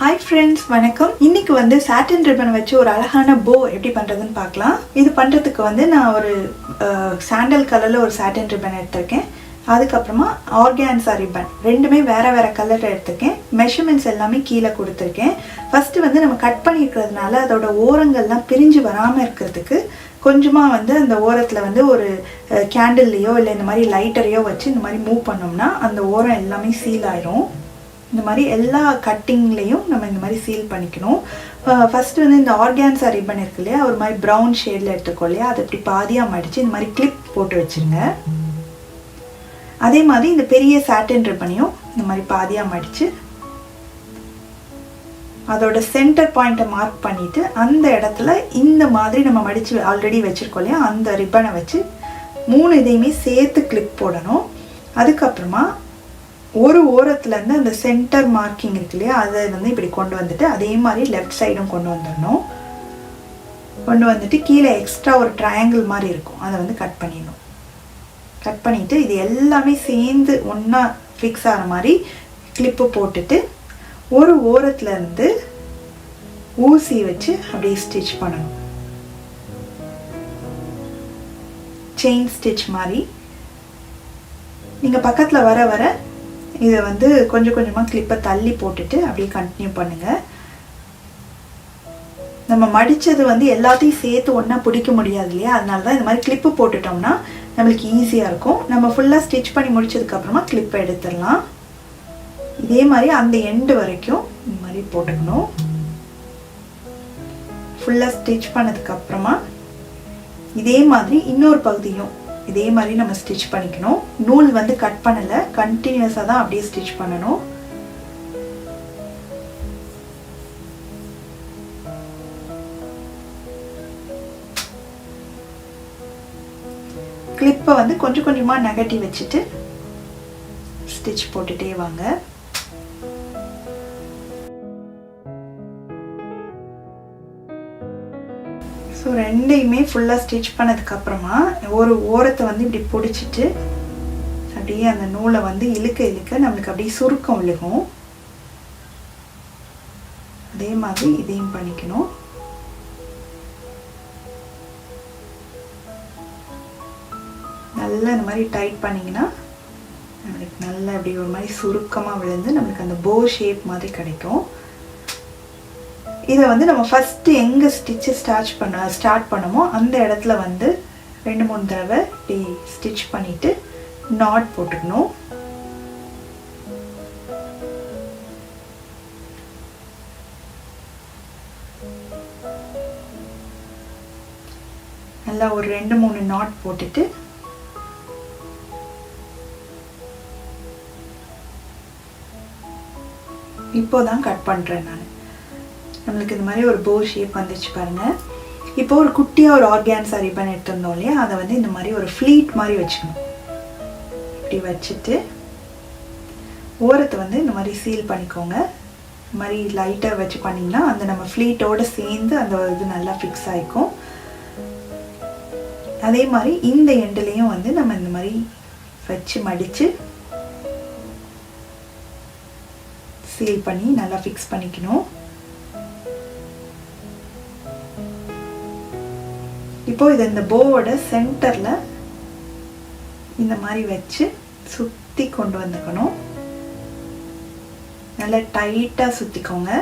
Hi friends, வணக்கம். இன்னைக்கு வந்து satin ribbon வச்சு ஒரு அழகான bow எப்படி பண்றதுன்னு பார்க்கலாம். இது பண்றதுக்கு வந்து நான் ஒரு சாண்டல் கலர்ல ஒரு satin ribbon எடுத்துர்க்கேன். அதுக்கு அப்புறமா organza ribbon ரெண்டுமே வேற வேற கலர்ல எடுத்துர்க்கேன். மெஷர்மென்ட்ஸ் எல்லாமே கீழ கொடுத்திருக்கேன். ஃபர்ஸ்ட் வந்து நம்ம கட் பண்ணிக்கிறதுனால அதோட ஓரங்கள்லாம் பிரிஞ்சு வராம இருக்கிறதுக்கு கொஞ்சமா வந்து அந்த ஓரத்துல வந்து ஒரு கேண்டில்லையோ இல்ல இந்த மாதிரி லைட்டரையோ வச்சு இந்த மாதிரி மூவ் பண்ணோம்னா அந்த ஓரம் எல்லாமே சீல் ஆயிடும். இந்த மாதிரி எல்லா கட்டிங்லயும் நம்ம இந்த மாதிரி சீல் பண்ணிக்கணும். ஃபர்ஸ்ட் வந்து இந்த ஆர்கான்சா ரிப்பன் இருக்கு இல்லையா, ஒரு மாதிரி ப்ரௌன் ஷேட்ல எடுத்துக்கோ இல்லையா, அதை இப்படி பாதியா மடிச்சு இந்த மாதிரி கிளிப் போட்டு வச்சிருங்க. அதே மாதிரி இந்த பெரிய சாட்டின் ரிப்பனையும் இந்த மாதிரி பாதியா மடிச்சு அதோட சென்டர் பாயிண்ட்டை மார்க் பண்ணிட்டு அந்த இடத்துல இந்த மாதிரி நம்ம மடிச்சு ஆல்ரெடி வச்சிருக்கோம் இல்லையா, அந்த ரிப்பனை வச்சு மூணு இதையுமே சேர்த்து கிளிப் போடணும். அதுக்கப்புறமா ஒரு ஓரத்துல இருந்து அந்த சென்டர் மார்க்கிங் இருக்கு இல்லையா, அதை வந்து இப்படி கொண்டு வந்துட்டு அதே மாதிரி லெஃப்ட் சைடும் கொண்டு வந்துடணும். கொண்டு வந்துட்டு கீழே எக்ஸ்ட்ரா ஒரு ட்ரையாங்கிள் மாதிரி இருக்கும், அதை வந்து கட் பண்ணிடணும். கட் பண்ணிட்டு இது எல்லாமே சேர்ந்து ஒன்றா ஃபிக்ஸ் ஆகிற மாதிரி கிளிப்பு போட்டுட்டு ஒரு ஓரத்துல இருந்து ஊசி வச்சு அப்படியே ஸ்டிச் பண்ணணும். செயின் ஸ்டிச் மாதிரி. நீங்கள் பக்கத்தில் வர வர இதை வந்து கொஞ்சம் கொஞ்சமாக கிளிப்பை தள்ளி போட்டுட்டு அப்படியே கண்டினியூ பண்ணுங்க. நம்ம மடித்தது வந்து எல்லாத்தையும் சேர்த்து ஒன்றா பிடிக்க முடியாது இல்லையா, அதனால தான் இந்த மாதிரி கிளிப்பு போட்டுட்டோம்னா நம்மளுக்கு ஈஸியாக இருக்கும். நம்ம ஃபுல்லாக ஸ்டிச் பண்ணி முடிச்சதுக்கப்புறமா கிளிப்பை எடுத்துடலாம். இதே மாதிரி அந்த எண்டு வரைக்கும் இந்த மாதிரி போட்டுக்கணும். ஃபுல்லாக ஸ்டிச் பண்ணதுக்கப்புறமா இதே மாதிரி இன்னொரு பகுதியும் இதே மாதிரி நம்ம ஸ்டிச் பண்ணிக்கணும். நூல் வந்து கட் பண்ணல, கண்டினியூஸா தான் அப்படியே ஸ்டிச் பண்ணணும். கிளிப்பை வந்து கொஞ்சம் கொஞ்சமா நகட்டி வச்சுட்டு ஸ்டிச் போட்டுட்டே வாங்க. ஸோ ரெண்டையுமே ஃபுல்லாக ஸ்டிச் பண்ணதுக்கப்புறமா ஒரு ஓரத்தை வந்து இப்படி பிடிச்சிட்டு அப்படியே அந்த நூலை வந்து இழுக்க இழுக்க நம்மளுக்கு அப்படியே சுருக்கம் விழுகும். அதே மாதிரி இதையும் பண்ணிக்கணும். நல்லா இந்த மாதிரி டைட் பண்ணிங்கன்னா நம்மளுக்கு நல்லா அப்படி ஒரு மாதிரி சுருக்கமாக விழுந்து நம்மளுக்கு அந்த போ ஷேப் மாதிரி கிடைக்கும். இதை வந்து நம்ம ஃபஸ்ட்டு எங்கே ஸ்டிச்சு ஸ்டார்ட் பண்ணமோ அந்த இடத்துல வந்து 2-3 தடவை இப்படி ஸ்டிச் பண்ணிவிட்டு நாட் போட்டுக்கணும். நல்லா ஒரு 2-3 நாட் போட்டுட்டு இப்போதான் கட் பண்ணுறேன் நான். நம்மளுக்கு இந்த மாதிரி ஒரு போ ஷேப் வந்துச்சு பாருங்க. இப்போ ஒரு குட்டியாக ஒரு ஆர்கான்சா ரிப்பன் எடுத்திருந்தோம் இல்லையா, அதை வந்து இந்த மாதிரி ஒரு ஃப்ளீட் மாதிரி வச்சுக்கணும். இப்படி வச்சுட்டு ஓரத்தை வந்து இந்த மாதிரி சீல் பண்ணிக்கோங்க. இந்த மாதிரி லைட்டாக வச்சு பண்ணிங்கன்னா அந்த நம்ம ஃப்ளீட்டோடு சேர்ந்து அந்த இது நல்லா ஃபிக்ஸ் ஆகிக்கும். அதே மாதிரி இந்த எண்டுலேயும் வந்து நம்ம இந்த மாதிரி வச்சு மடித்து சீல் பண்ணி நல்லா ஃபிக்ஸ் பண்ணிக்கணும். இப்போ இது இந்த போவோட சென்டர்ல இந்த மாதிரி வச்சு சுத்தி கொண்டு வந்துக்கணும். நல்லா டைட்டா சுத்திக்கோங்க.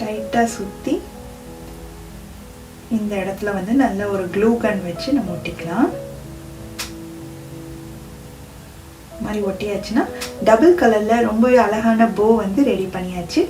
டைட்டா சுத்தி இந்த இடத்துல வந்து நல்ல ஒரு க்ளூ கன் வச்சு நம்ம ஒட்டிக்கலாம். மாதிரி ஒட்டியாச்சுன்னா டபுள் கலர்ல ரொம்பவே அழகான போ வந்து ரெடி பண்ணியாச்சு.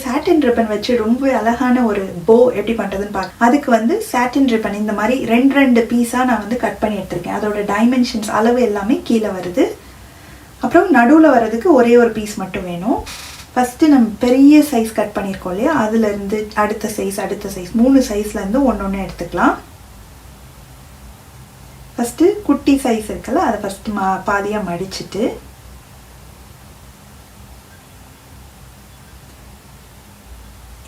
சாட்டின் ரிப்பன் வச்சு ரொம்ப அழகான ஒரு போ எப்படி பண்றதுன்னு பார்க்க. அதுக்கு வந்து சாட்டின் ரிப்பன் இந்த மாதிரி 2 பீஸா நான் வந்து கட் பண்ணி எடுத்திருக்கேன். அதோட டைமென்ஷன்ஸ் அளவு எல்லாமே கீழே வருது. அப்புறம் நடுவில் வர்றதுக்கு ஒரே ஒரு பீஸ் மட்டும் வேணும். ஃபர்ஸ்ட் நம்ம பெரிய சைஸ் கட் பண்ணியிருக்கோம் இல்லையா, அதுல இருந்து அடுத்த சைஸ் 3 சைஸ்ல இருந்து ஒன்னொன்னு எடுத்துக்கலாம். ஃபர்ஸ்ட் குட்டி சைஸ் இருக்குல்ல, அதை ஃபர்ஸ்ட் பாதியா மடிச்சுட்டு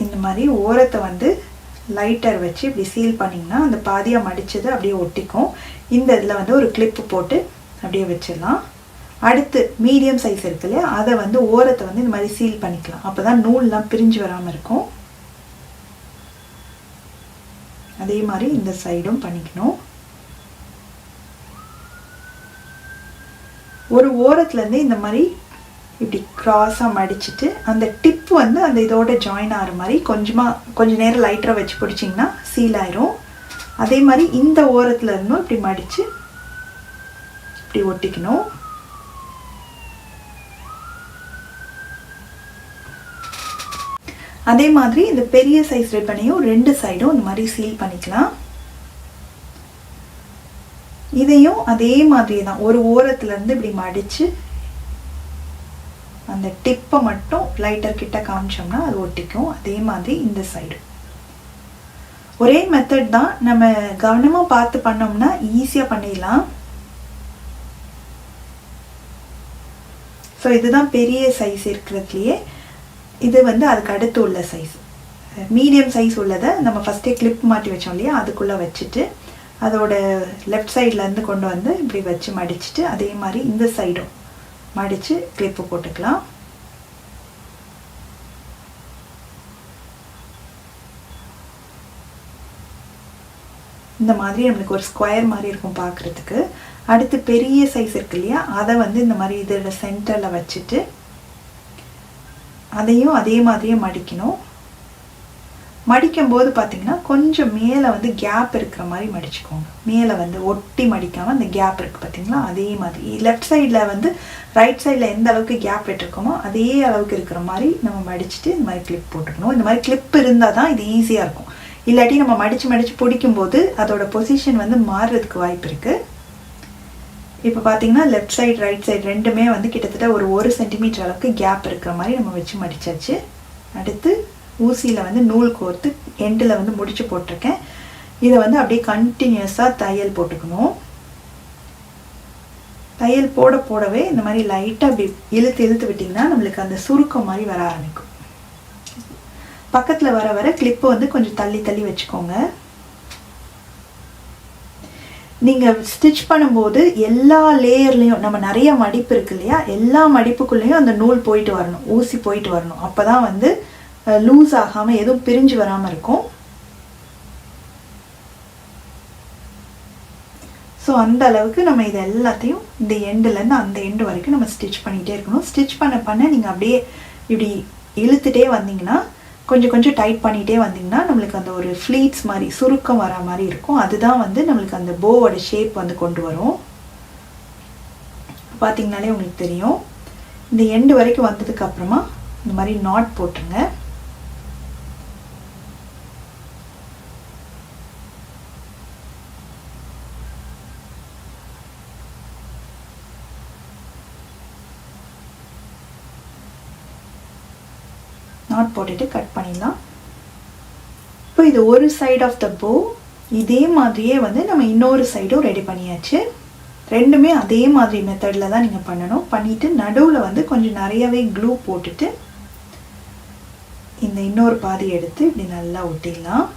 இந்த மாதிரி ஓரத்தை வந்து லைட்டர் வச்சு இப்படி சீல் பண்ணிங்கன்னா அந்த பாதியாக மடித்தது அப்படியே ஒட்டிக்கும். இந்த இதில் வந்து ஒரு கிளிப்பு போட்டு அப்படியே வச்சிடலாம். அடுத்து மீடியம் சைஸ் இருக்கு இல்லையா, அதை வந்து ஓரத்தை வந்து இந்த மாதிரி சீல் பண்ணிக்கலாம். அப்போ தான் நூல்லாம் பிரிஞ்சு வராமல் இருக்கும். அதே மாதிரி இந்த சைடும் பண்ணிக்கணும். ஒரு ஓரத்துலேருந்து இந்த மாதிரி இப்படி க்ராஸாக மடிச்சுட்டு அந்த டிப் வந்து அந்த இதோட ஜாயின் ஆகிற மாதிரி கொஞ்ச நேரம் லைட்டராக வச்சு பிடிச்சிங்கன்னா சீல் ஆயிரும். அதே மாதிரி இந்த ஓரத்தில் இருந்தும் இப்படி மடித்து இப்படி ஒட்டிக்கணும். அதே மாதிரி இந்த பெரிய சைஸ் ரிப்பனையும் 2 சைடும் இந்த மாதிரி சீல் பண்ணிக்கலாம். இதையும் அதே மாதிரி தான் ஒரு ஓரத்துலேருந்து இப்படி மடித்து அந்த டிப்பை மட்டும் லைட்டர் கிட்ட காமிச்சோம்னா அது ஒட்டிக்கும். அதே மாதிரி இந்த சைடு ஒரே மெத்தட் தான். நம்ம கவனமாக பார்த்து பண்ணோம்னா ஈஸியாக பண்ணிடலாம். ஸோ இதுதான் பெரிய சைஸ் இருக்கிறதுலையே. இது வந்து அதுக்கு அடுத்து உள்ள சைஸ். மீடியம் சைஸ் உள்ளதை நம்ம ஃபஸ்ட்டே கிளிப் மாட்டி வச்சோம் இல்லையா, அதுக்குள்ளே வச்சுட்டு அதோட லெஃப்ட் சைட்லேருந்து கொண்டு வந்து இப்படி வச்சு மடிச்சுட்டு அதே மாதிரி இந்த சைடும் மடித்து கிளிப்பு போட்டுக்கலாம். இந்த மாதிரி நம்மளுக்கு ஒரு ஸ்கொயர் மாதிரி இருக்கும் பார்க்குறதுக்கு. அடுத்து பெரிய சைஸ் இருக்கு இல்லையா, அதை வந்து இந்த மாதிரி இதோட சென்டரில் வச்சுட்டு அதையும் அதே மாதிரியே மடிக்கணும். மடிக்கும்போது பார்த்தீங்கன்னா கொஞ்சம் மேலே வந்து கேப் இருக்கிற மாதிரி மடிச்சுக்கோங்க. மேலே வந்து ஒட்டி மடிக்காமல் அந்த கேப் இருக்குது பார்த்தீங்களா, அதே மாதிரி லெஃப்ட் சைடில் வந்து ரைட் சைடில் எந்த அளவுக்கு கேப் விட்டுருக்கோமோ அதே அளவுக்கு இருக்கிற மாதிரி நம்ம மடிச்சுட்டு இந்த மாதிரி கிளிப் போட்டுக்கணும். இந்த மாதிரி கிளிப் இருந்தால் தான் இது ஈஸியாக இருக்கும். இல்லாட்டி நம்ம மடித்து பிடிக்கும்போது அதோட பொசிஷன் வந்து மாறுறதுக்கு வாய்ப்பு இருக்குது. இப்போ பார்த்தீங்கன்னா லெஃப்ட் சைடு ரைட் சைடு ரெண்டுமே வந்து கிட்டத்தட்ட ஒரு 1 சென்டிமீட்டர் அளவுக்கு கேப் இருக்கிற மாதிரி நம்ம வச்சு மடித்தாச்சு. அடுத்து ஊசியில் வந்து நூல் கோர்த்து எண்டில் வந்து முடிச்சு போட்டிருக்கேன். இதை வந்து அப்படியே கண்டினியூஸாக தையல் போட்டுக்கணும். தையல் போடவே இந்த மாதிரி லைட்டாக அப்படி இழுத்து விட்டிங்கன்னா நம்மளுக்கு அந்த சுருக்கம் மாதிரி வர ஆரம்பிக்கும். பக்கத்தில் வர கிளிப்பை வந்து கொஞ்சம் தள்ளி வச்சுக்கோங்க. நீங்கள் ஸ்டிச் பண்ணும்போது எல்லா லேயர்லேயும் நம்ம நிறைய மடிப்பு இருக்கு இல்லையா, எல்லா மடிப்புக்குள்ளேயும் அந்த நூல் போயிட்டு வரணும், ஊசி போயிட்டு வரணும். அப்போ தான் வந்து லூஸ் ஆகாமல் எதுவும் பிரிஞ்சு வராமல் இருக்கும். ஸோ அந்த அளவுக்கு நம்ம இது எல்லாத்தையும் இந்த எண்டுலேருந்து அந்த எண்டு வரைக்கும் நம்ம ஸ்டிச் பண்ணிகிட்டே இருக்கணும். ஸ்டிச் பண்ண நீங்கள் அப்படியே இப்படி இழுத்துட்டே வந்தீங்கன்னா கொஞ்சம் டைட் பண்ணிகிட்டே வந்தீங்கன்னா நம்மளுக்கு அந்த ஒரு ஃப்ளீட்ஸ் மாதிரி சுருக்கம் வர மாதிரி இருக்கும். அதுதான் வந்து நம்மளுக்கு அந்த போவோட ஷேப் வந்து கொண்டு வரும். பார்த்தீங்கனாலே உங்களுக்கு தெரியும். இந்த எண்டு வரைக்கும் வந்ததுக்கு அப்புறமா இந்த மாதிரி நாட் போட்டுருங்க. நாட் போட்டுட்டு கட் பண்ணிடலாம். இப்போ இது ஒரு சைடு ஆஃப் த போ. இதே மாதிரியே வந்து நம்ம இன்னொரு சைடும் ரெடி பண்ணியாச்சு. ரெண்டுமே அதே மாதிரி மெத்தடில் தான் நீங்கள் பண்ணணும். பண்ணிவிட்டு நடுவில் வந்து கொஞ்சம் நிறையவே க்ளூ போட்டுட்டு இந்த இன்னொரு பாதி எடுத்து இப்படி நல்லா ஒட்டிடலாம்.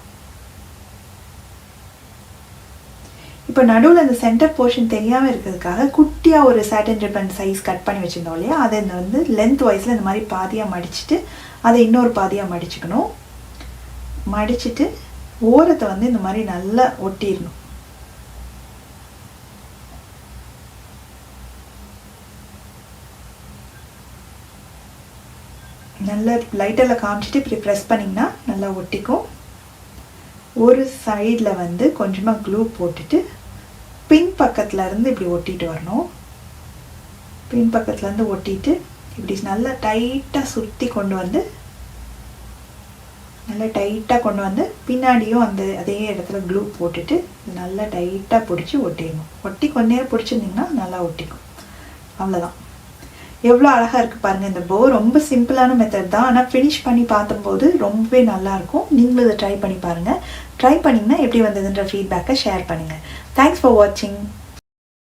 இப்போ நடுவில் இந்த சென்டர் போர்ஷன் தெரியாமல் இருக்கிறதுக்காக குட்டியாக ஒரு சாட்டின் ரிப்பன் சைஸ் கட் பண்ணி வச்சுருந்தோம் இல்லையா, அதை வந்து லென்த் வைஸில் இந்த மாதிரி பாதியாக மடிச்சுட்டு அதை இன்னொரு பாதியாக மடிச்சுக்கணும். மடிச்சுட்டு ஓரத்தை வந்து இந்த மாதிரி நல்லா ஒட்டிடணும். நல்லா லைட்டரில் காமிச்சிட்டு இப்படி ப்ரெஸ் பண்ணிங்கன்னா நல்லா ஒட்டிக்கும். ஒரு சைடில் வந்து கொஞ்சமாக க்ளூ போட்டுட்டு பின் பக்கத்தில் இருந்து இப்படி ஒட்டிட்டு வரணும். பின் பக்கத்துலேருந்து ஒட்டிட்டு இப்படி நல்லா டைட்டாக சுற்றி கொண்டு வந்து நல்லா டைட்டாக கொண்டு வந்து பின்னாடியும் அதே இடத்துல க்ளூ போட்டுட்டு நல்லா டைட்டாக பிடிச்சி ஒட்டிடணும். ஒட்டி கொஞ்ச நேரம் பிடிச்சிருந்திங்கன்னா நல்லா ஒட்டிக்கும். அவ்வளோதான். எவ்வளோ அழகாக இருக்குது பாருங்கள். இந்த போ ரொம்ப சிம்பிளான மெத்தட் தான், ஆனால் ஃபினிஷ் பண்ணி பார்த்தம்போது ரொம்பவே நல்லாயிருக்கும். நீங்களும் இதை ட்ரை பண்ணி பாருங்கள். ட்ரை பண்ணிங்கன்னா எப்படி வந்ததுன்ற ஃபீட்பேக்கை ஷேர் பண்ணுங்கள். தேங்க்ஸ் ஃபார் வாட்சிங்.